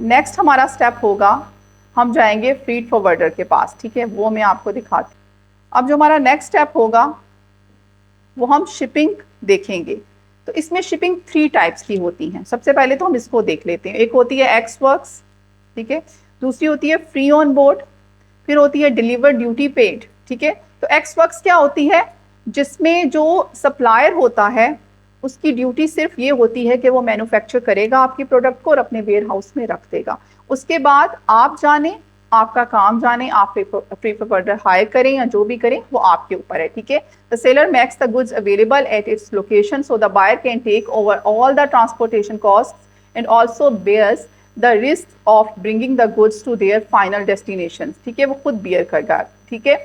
Next हमारा step होगा, हम जाएंगे फ्रीट फॉरवर्डर के पास, ठीक है, वो मैं आपको दिखाती हूँ। अब जो हमारा नेक्स्ट स्टेप होगा वो हम शिपिंग देखेंगे। तो इसमें शिपिंग 3 टाइप्स की होती हैं। सबसे पहले तो हम इसको देख लेते हैं। एक होती है एक्स वर्क्स, ठीक है, दूसरी होती है फ्री ऑन बोर्ड, फिर होती है डिलीवर ड्यूटी पेड, ठीक है। तो एक्स वर्क्स क्या होती है, जिसमें जो सप्लायर होता है उसकी ड्यूटी सिर्फ ये होती है कि वो मैन्युफैक्चर करेगा आपकी प्रोडक्ट को और अपने वेयर हाउस में रख देगा। उसके बाद आप जाने, आपका काम जाने, आप फ्री फॉरवर्डर हायर करें या जो भी करें वो आपके ऊपर है, ठीक है। The seller makes the goods available at its location so the buyer can take over all the transportation cost and also bears the risk of bringing the goods to their final destination, ठीक है, वो खुद beer करेगा, ठीक है।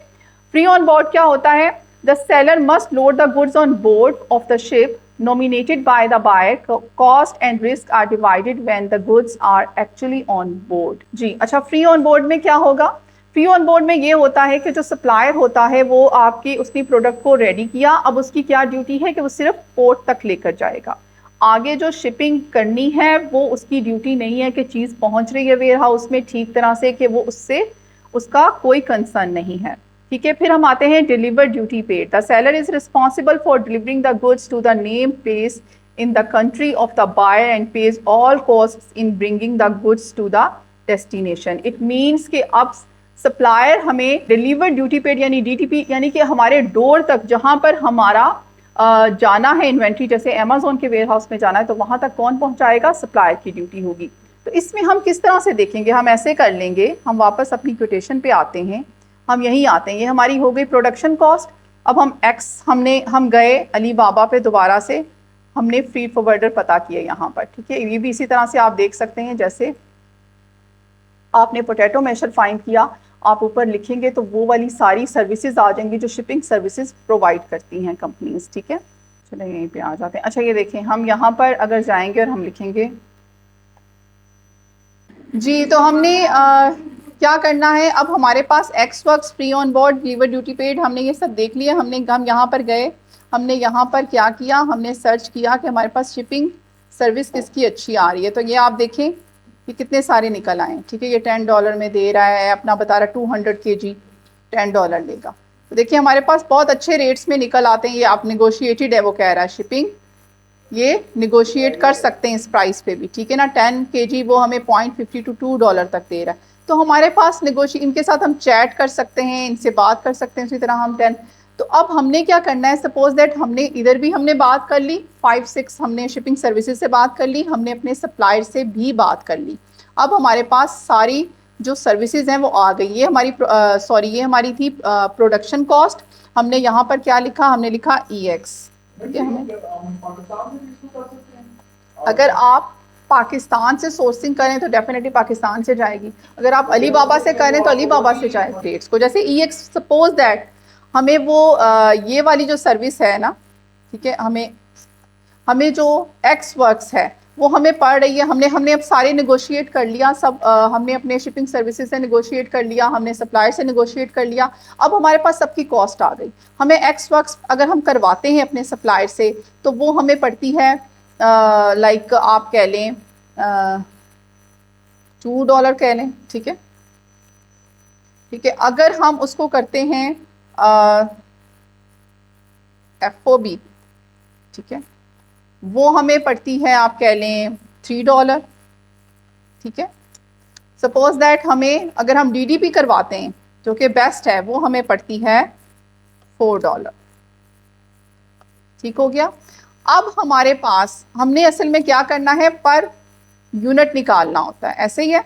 Free on board क्या होता है, the seller must load the goods on board of the ship nominated by the buyer. Cost and risk are divided when the goods are actually on board. जी अच्छा, free on board में क्या होगा, free on board में ये होता है कि जो सप्लायर होता है वो आपकी उसकी प्रोडक्ट को रेडी किया, अब उसकी क्या ड्यूटी है कि वो सिर्फ पोर्ट तक लेकर जाएगा। आगे जो शिपिंग करनी है वो उसकी ड्यूटी नहीं है कि चीज़ पहुंच रही है वेयर हाउस में ठीक तरह से, कि वो उससे उसका कोई कंसर्न नहीं है, ठीक है। फिर हम आते हैं deliver duty paid. The seller is responsible for delivering the goods to the name place in the country of the buyer and pays all costs in bringing the goods to the destination. It means कि अब supplier हमें deliver duty paid यानी DTP, यानी कि हमारे door तक जहां पर हमारा जाना है इन्वेंट्री, जैसे अमेजोन के वेयर हाउस में जाना है तो वहां तक कौन पहुंचाएगा, सप्लायर की ड्यूटी होगी। तो इसमें हम किस तरह से देखेंगे, हम ऐसे कर लेंगे, हम वापस अपनी क्वोटेशन पे आते हैं, हम यहीं आते हैं, ये हमारी हो गई प्रोडक्शन कॉस्ट। अब हम गए अली बाबा पे, दोबारा से हमने फ्री फॉरवर्डर पता किया यहाँ पर, ठीक है। ये भी इसी तरह से आप देख सकते हैं, जैसे आपने पोटैटो मैशर फाइंड किया, आप ऊपर लिखेंगे तो वो वाली सारी सर्विसेज आ जाएंगी जो शिपिंग सर्विसेज प्रोवाइड करती हैं कंपनीज, ठीक है। चलो यहीं पे आ जाते हैं। अच्छा ये देखें, हम यहाँ पर अगर जाएंगे और हम लिखेंगे जी, तो हमने क्या करना है, अब हमारे पास ex works, free on board, deliver duty paid, हमने ये सब देख लिया। हम यहाँ पर गए, हमने यहाँ पर क्या किया, हमने सर्च किया कि हमारे पास शिपिंग सर्विस किसकी अच्छी आ रही है। तो ये आप देखें कि कितने सारे निकल आए, ठीक है। ये $10 में दे रहा है, अपना बता रहा 200 kg $10 लेगा। तो देखिए हमारे पास बहुत अच्छे रेट्स में निकल आते हैं। ये आप निगोशिएटेड है, वो कह रहा है शिपिंग ये निगोशिएट कर सकते हैं इस प्राइस पे भी, ठीक है ना। 10 kg वो हमें $0.50 to $2 तक दे रहा है। तो हमारे पास इनके साथ हम चैट कर सकते हैं, इनसे बात कर सकते हैं, इसी तरह हम 10। तो अब हमने क्या करना है, सपोज दैट हमने इधर भी हमने बात कर ली, 5-6 हमने शिपिंग सर्विसेज से बात कर ली, हमने अपने सप्लायर से भी बात कर ली। अब हमारे पास सारी जो सर्विसेज हैं वो आ गई। ये हमारी ये हमारी थी प्रोडक्शन कॉस्ट। हमने यहाँ पर क्या लिखा, हमने लिखा EX, ठीक है। हमें अगर आप पाकिस्तान से सोर्सिंग करें तो डेफिनेटली पाकिस्तान से जाएगी, अगर आप अली बाबा से करें तो अली बाबा से जाएगी रेट्स को। जैसे EX, सपोज दैट हमें वो ये वाली जो सर्विस है ना, ठीक है, हमें जो एक्स वर्क्स है वो हमें पड़ रही है, हमने अब सारे नेगोशिएट कर लिया सब, हमने अपने शिपिंग सर्विसेज से नेगोशिएट कर लिया, हमने सप्लायर से नेगोशिएट कर लिया। अब हमारे पास सबकी कॉस्ट आ गई। हमें एक्स वर्क्स अगर हम करवाते हैं अपने सप्लायर से तो वो हमें पड़ती है लाइक आप कह लें $2 कह लें, ठीक है, ठीक है। अगर हम उसको करते हैं FOB, ठीक है, वो हमें पड़ती है आप कह लें $3, ठीक है। सपोज दैट हमें अगर हम DDP करवाते हैं जो कि बेस्ट है, वो हमें पड़ती है $4, ठीक हो गया। अब हमारे पास हमने असल में क्या करना है, पर यूनिट निकालना होता है, ऐसे ही है,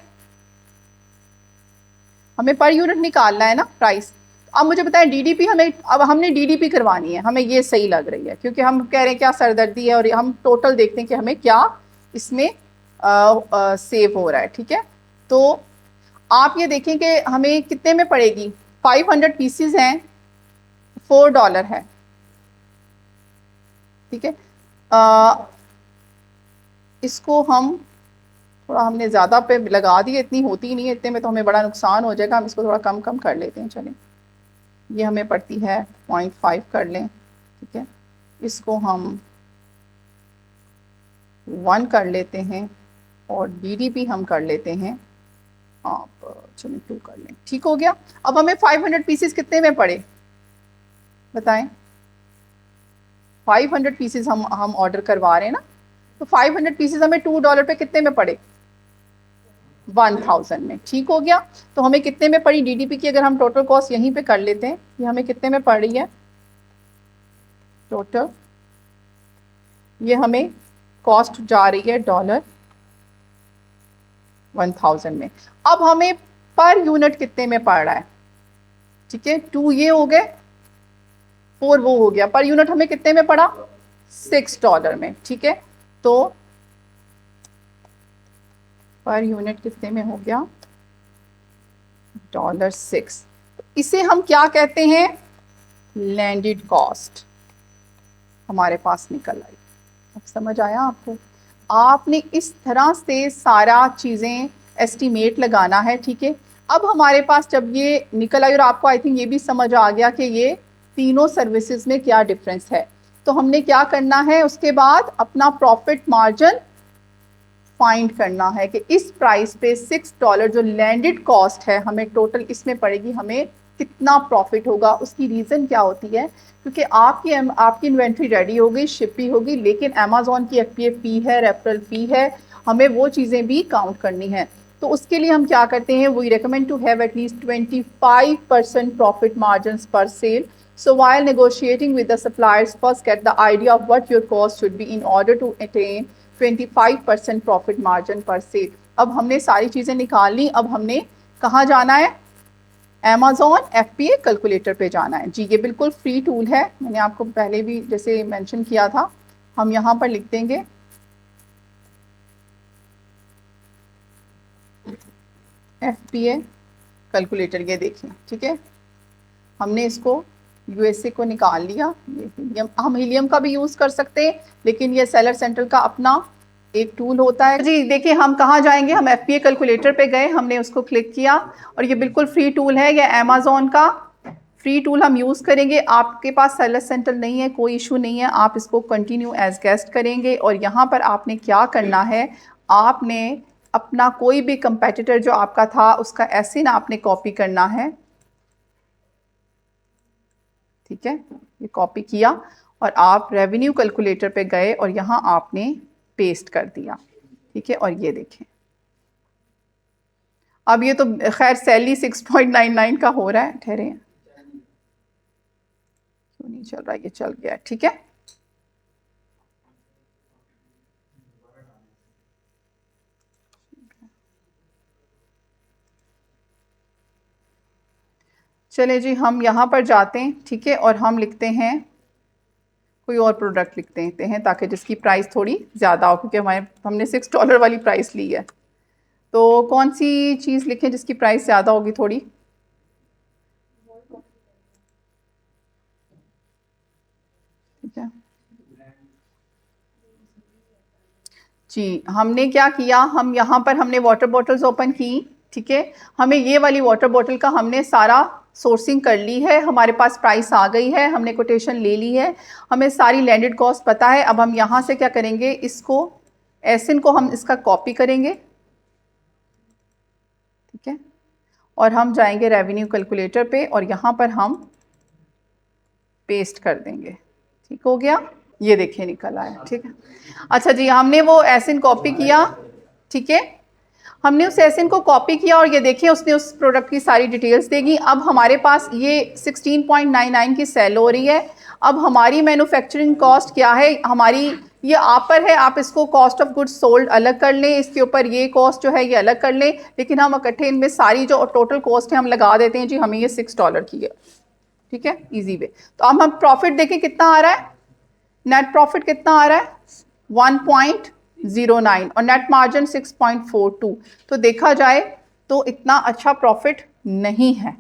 हमें पर यूनिट निकालना है ना प्राइस। अब मुझे बताएं DDP हमें, अब हमने DDP करवानी है, हमें ये सही लग रही है क्योंकि हम कह रहे हैं क्या सरदर्दी है और हम टोटल देखते हैं कि हमें क्या इसमें सेव हो रहा है, ठीक है। तो आप ये देखें कि हमें कितने में पड़ेगी, 500 पीसीज हैं, $4 है, ठीक है। इसको हम थोड़ा हमने ज़्यादा पे लगा दी, इतनी होती नहीं है, इतने में तो हमें बड़ा नुकसान हो जाएगा, हम इसको थोड़ा कम कम कर लेते हैं। चलें, ये हमें पड़ती है 0.5 कर लें, ठीक है। इसको हम 1 कर लेते हैं और DDP हम कर लेते हैं, आप चलिए 2 कर लें, ठीक हो गया। अब हमें 500 पीसेस कितने में पड़े बताएं? 500 पीसेस हम ऑर्डर करवा रहे हैं ना, तो 500 पीसेस हमें $2 पे कितने में पड़े? 1000 में, ठीक हो गया। तो हमें कितने में पड़ी DDP की, अगर हम टोटल कॉस्ट यहीं पे कर लेते हैं, ये हमें कितने में पड़ रही है टोटल, ये हमें कॉस्ट जा रही है $1000 में। अब हमें पर यूनिट कितने में पड़ रहा है, ठीक है, 2 ये हो गए, 4 वो हो गया, पर यूनिट हमें कितने में पड़ा? $6 में, ठीक है। तो पर यूनिट कितने में हो गया? $6। इसे हम क्या कहते हैं? लैंडेड कॉस्ट हमारे पास निकल आई। अब समझ आया आपको? आपने इस तरह से सारा चीज़ें एस्टिमेट लगाना है, ठीक है। अब हमारे पास जब ये निकल आई और आपको आई थिंक ये भी समझ आ गया कि ये तीनों सर्विसेज में क्या डिफरेंस है, तो हमने क्या करना है उसके बाद अपना प्रॉफिट मार्जिन फाइंड करना है कि इस प्राइस पे $6 जो लैंडेड कॉस्ट है हमें टोटल इसमें पड़ेगी, हमें कितना प्रॉफिट होगा। उसकी रीज़न क्या होती है? क्योंकि आपकी इन्वेंट्री रेडी हो गई, शिप भी होगी, लेकिन अमेजोन की FBA फी है, रेफरल फी है, हमें वो चीज़ें भी काउंट करनी है। तो उसके लिए हम क्या करते हैं, we recommend to have at least 25% profit margin पर sale. So while negotiating with the suppliers, first get the idea of what your cost should be in order to attain 25% profit margin पर सेल। अब हमने सारी चीज़ें निकाल ली, अब हमने कहाँ जाना है? Amazon FBA कैलकुलेटर पे जाना है जी। ये बिल्कुल फ्री टूल है, मैंने आपको पहले भी जैसे मेंशन किया था। हम यहाँ पर लिख देंगे FBA कैलकुलेटर, ये देखिए, ठीक है। हमने इसको USA को निकाल लिया। ये हीलियम, हम हीलियम का भी यूज़ कर सकते हैं, लेकिन ये सेलर सेंटर का अपना एक टूल होता है जी। देखिए हम कहाँ जाएंगे, हम FBA कैलकुलेटर पे गए, हमने उसको क्लिक किया और ये बिल्कुल फ्री टूल है, ये अमेजोन का फ्री टूल हम यूज़ करेंगे। आपके पास सेलर सेंटर नहीं है, कोई इशू नहीं है, आप इसको कंटिन्यू एज गेस्ट करेंगे। और यहाँ पर आपने क्या करना है, आपने अपना कोई भी कंपेटिटर जो आपका था उसका एसिन आपने कॉपी करना है, ठीक है। ये कॉपी किया और आप रेवेन्यू कैलकुलेटर पे गए और यहाँ आपने पेस्ट कर दिया, ठीक है। और ये देखें, अब ये तो खैर सैली 6.99 का हो रहा है, ठहरे क्यों नहीं चल रहा, ये चल गया, ठीक है। चले जी, हम यहाँ पर जाते हैं, ठीक है, और हम लिखते हैं कोई और प्रोडक्ट लिख देते हैं ताकि जिसकी प्राइस थोड़ी ज़्यादा हो, क्योंकि हमने $6 वाली प्राइस ली है। तो कौन सी चीज़ लिखें जिसकी प्राइस ज़्यादा होगी थोड़ी? ठीक है जी। हमने क्या किया, हम यहाँ पर हमने वाटर बॉटल्स ओपन की, ठीक है। हमें ये वाली वाटर बॉटल का हमने सारा सोर्सिंग कर ली है, हमारे पास प्राइस आ गई है, हमने कोटेशन ले ली है, हमें सारी लैंडेड कॉस्ट पता है। अब हम यहाँ से क्या करेंगे, इसको एसिन को हम इसका कॉपी करेंगे, ठीक है, और हम जाएंगे रेवेन्यू कैलकुलेटर पे और यहाँ पर हम पेस्ट कर देंगे, ठीक हो गया। ये देखिए निकल आया, ठीक है। अच्छा जी, हमने वो एसिन कॉपी किया, ठीक है, हमने उस एसिन को कॉपी किया और ये देखिए उसने उस प्रोडक्ट की सारी डिटेल्स देगी। अब हमारे पास ये 16.99 की सेल हो रही है। अब हमारी मैन्युफैक्चरिंग कॉस्ट क्या है, हमारी ये आप पर है, आप इसको कॉस्ट ऑफ गुड्स सोल्ड अलग कर लें, इसके ऊपर ये कॉस्ट जो है ये अलग कर लें, लेकिन हम इकट्ठे इनमें सारी जो टोटल कॉस्ट है हम लगा देते हैं जी, हमें ये $6 की है, ठीक है, इजी वे। तो अब हम प्रॉफिट देखें कितना आ रहा है, नेट प्रॉफिट कितना आ रहा है 1.09 और नेट मार्जिन 6.42। तो देखा जाए तो इतना अच्छा प्रॉफिट नहीं है,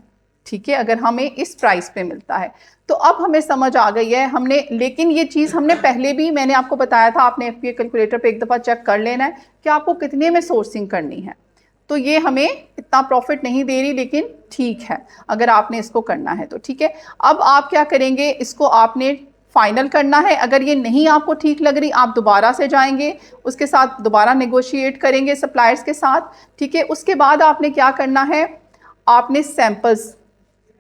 ठीक है, अगर हमें इस प्राइस पे मिलता है। तो अब हमें समझ आ गई है हमने, लेकिन ये चीज़ हमने पहले भी मैंने आपको बताया था, आपने FBA कैलकुलेटर पे एक दफ़ा चेक कर लेना है कि आपको कितने में सोर्सिंग करनी है। तो ये हमें इतना प्रॉफिट नहीं दे रही, लेकिन ठीक है अगर आपने इसको करना है तो, ठीक है। अब आप क्या करेंगे, इसको आपने फाइनल करना है। अगर ये नहीं आपको ठीक लग रही, आप दोबारा से जाएंगे, उसके साथ दोबारा नेगोशिएट करेंगे सप्लायर्स के साथ, ठीक है। उसके बाद आपने क्या करना है, आपने सैंपल्स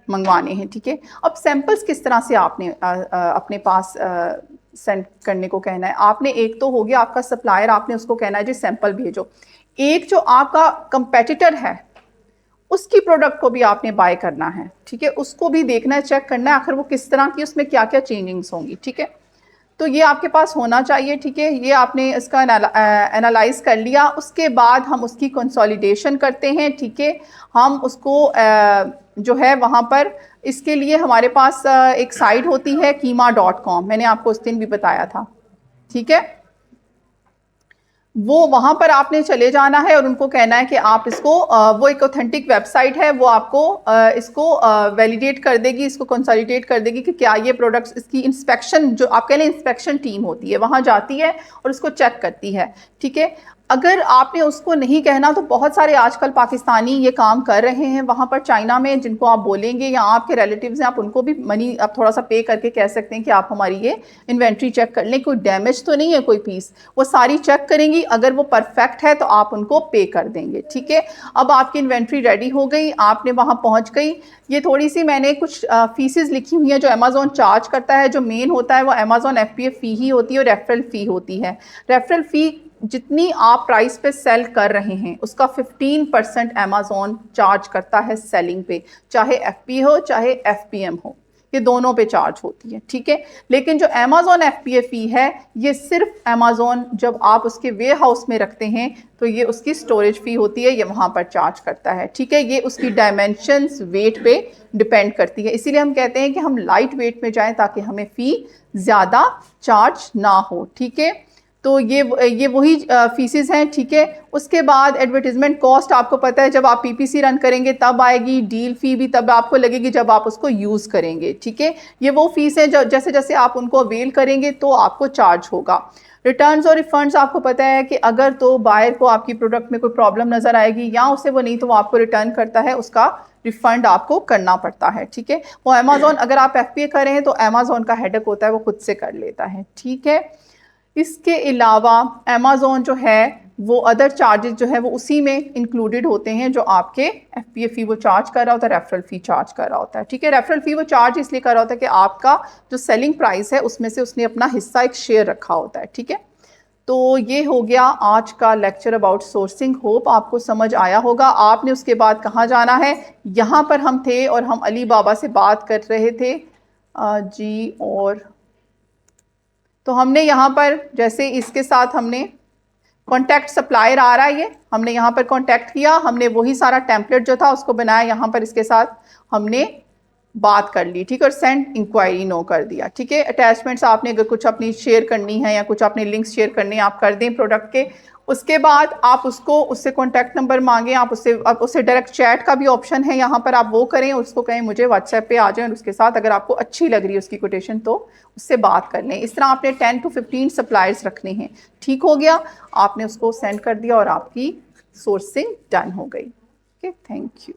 मंगवाने हैं, ठीक है। अब सैंपल्स किस तरह से आपने अपने पास सेंड करने को कहना है। आपने एक तो हो गया आपका सप्लायर, आपने उसको कहना है जी सैंपल भेजो। एक जो आपका कंपेटिटर है उसकी प्रोडक्ट को भी आपने बाय करना है, ठीक है। उसको भी देखना है, चेक करना है आखिर वो किस तरह की, उसमें क्या क्या चेंजिंग्स होंगी, ठीक है। तो ये आपके पास होना चाहिए, ठीक है। ये आपने इसका एनालाइज कर लिया। उसके बाद हम उसकी कंसोलिडेशन करते हैं, ठीक है। हम उसको जो है वहाँ पर, इसके लिए हमारे पास एक साइट होती है कीमा.com, मैंने आपको उस दिन भी बताया था, ठीक है। वो वहाँ पर आपने चले जाना है और उनको कहना है कि आप इसको वो एक ऑथेंटिक वेबसाइट है, वो आपको इसको वैलिडेट कर देगी, इसको कंसोलिडेट कर देगी कि क्या ये प्रोडक्ट्स, इसकी इंस्पेक्शन, जो आप कह लें इंस्पेक्शन टीम होती है, वहाँ जाती है और उसको चेक करती है, ठीक है। अगर आपने उसको नहीं कहना तो बहुत सारे आजकल पाकिस्तानी ये काम कर रहे हैं वहाँ पर चाइना में, जिनको आप बोलेंगे या आपके रिलेटिव्स हैं, आप उनको भी मनी आप थोड़ा सा पे करके कह सकते हैं कि आप हमारी ये इन्वेंट्री चेक कर लें, कोई डैमेज तो नहीं है कोई पीस। वो सारी चेक करेंगी, अगर वो परफेक्ट है तो आप उनको पे कर देंगे, ठीक है। अब आपकी इन्वेंट्री रेडी हो गई, आपने वहाँ पहुँच गई। ये थोड़ी सी मैंने कुछ फीसेस लिखी हुई हैं जो अमेजोन चार्ज करता है। जो मेन होता है वो अमेजोन FBA फ़ी ही होती है और रेफरल फ़ी होती है। रेफरल फ़ी जितनी आप प्राइस पे सेल कर रहे हैं उसका 15% अमेजोन चार्ज करता है सेलिंग पे, चाहे FBA हो चाहे FBM हो, ये दोनों पे चार्ज होती है, ठीक है। लेकिन जो अमेजोन FBA फ़ी है ये सिर्फ अमेजोन जब आप उसके वे हाउस में रखते हैं तो ये उसकी स्टोरेज फ़ी होती है, ये वहाँ पर चार्ज करता है, ठीक है। ये उसकी डायमेंशंस वेट पे डिपेंड करती है, इसीलिए हम कहते हैं कि हम लाइट वेट में जाएं ताकि हमें फ़ी ज़्यादा चार्ज ना हो, ठीक है। तो ये वही फीसेस हैं, ठीक है। उसके बाद एडवर्टीजमेंट कॉस्ट आपको पता है जब आप PPC रन करेंगे तब आएगी, डील फी भी तब आपको लगेगी जब आप उसको यूज़ करेंगे, ठीक है। ये वो फीस है जो जैसे जैसे आप उनको अवेल करेंगे तो आपको चार्ज होगा। रिटर्न्स और रिफंड्स आपको पता है कि अगर तो बायर को आपकी प्रोडक्ट में कोई प्रॉब्लम नज़र आएगी या उसे वो नहीं तो वो आपको रिटर्न करता है, उसका रिफंड आपको करना पड़ता है, ठीक है। वो अमेजोन, अगर आप FBA कर रहे हैं तो अमेजोन का हेडेक होता है, वो खुद से कर लेता है, ठीक है। इसके अलावा अमेजोन जो है वो अदर चार्जेस जो है वो उसी में इंक्लूडेड होते हैं जो आपके FBA फ़ी वो चार्ज कर रहा होता है, रेफरल फ़ी चार्ज कर रहा होता है, ठीक है। रेफरल फ़ी वो चार्ज इसलिए कर रहा होता है कि आपका जो सेलिंग प्राइस है उसमें से उसने अपना हिस्सा एक शेयर रखा होता है, ठीक है। तो ये हो गया आज का लेक्चर अबाउट सोर्सिंग। होप आपको समझ आया होगा। आपने उसके बाद कहाँ जाना है, यहाँ पर हम थे और हम अली बाबा से बात कर रहे थे जी। और तो हमने यहाँ पर जैसे इसके साथ हमने कॉन्टैक्ट सप्लायर आ रहा है, ये हमने यहाँ पर कॉन्टैक्ट किया, हमने वही सारा टेम्पलेट जो था उसको बनाया, यहाँ पर इसके साथ हमने बात कर ली, ठीक है। और सेंड इंक्वायरी नो कर दिया, ठीक है। अटैचमेंट्स आपने अगर कुछ अपनी शेयर करनी है या कुछ अपने लिंक्स शेयर करने हैं आप कर दें प्रोडक्ट के। उसके बाद आप उससे कॉन्टैक्ट नंबर मांगें, आप उससे डायरेक्ट चैट का भी ऑप्शन है यहाँ पर, आप वो करें, उसको कहें मुझे व्हाट्सएप पे आ जाए और उसके साथ अगर आपको अच्छी लग रही है उसकी कोटेशन तो उससे बात कर लें। इस तरह आपने 10 to 15 सप्लायर्स रखने हैं, ठीक हो गया। आपने उसको सेंड कर दिया और आपकी सोर्सिंग डन हो गई, ओके। Thank you.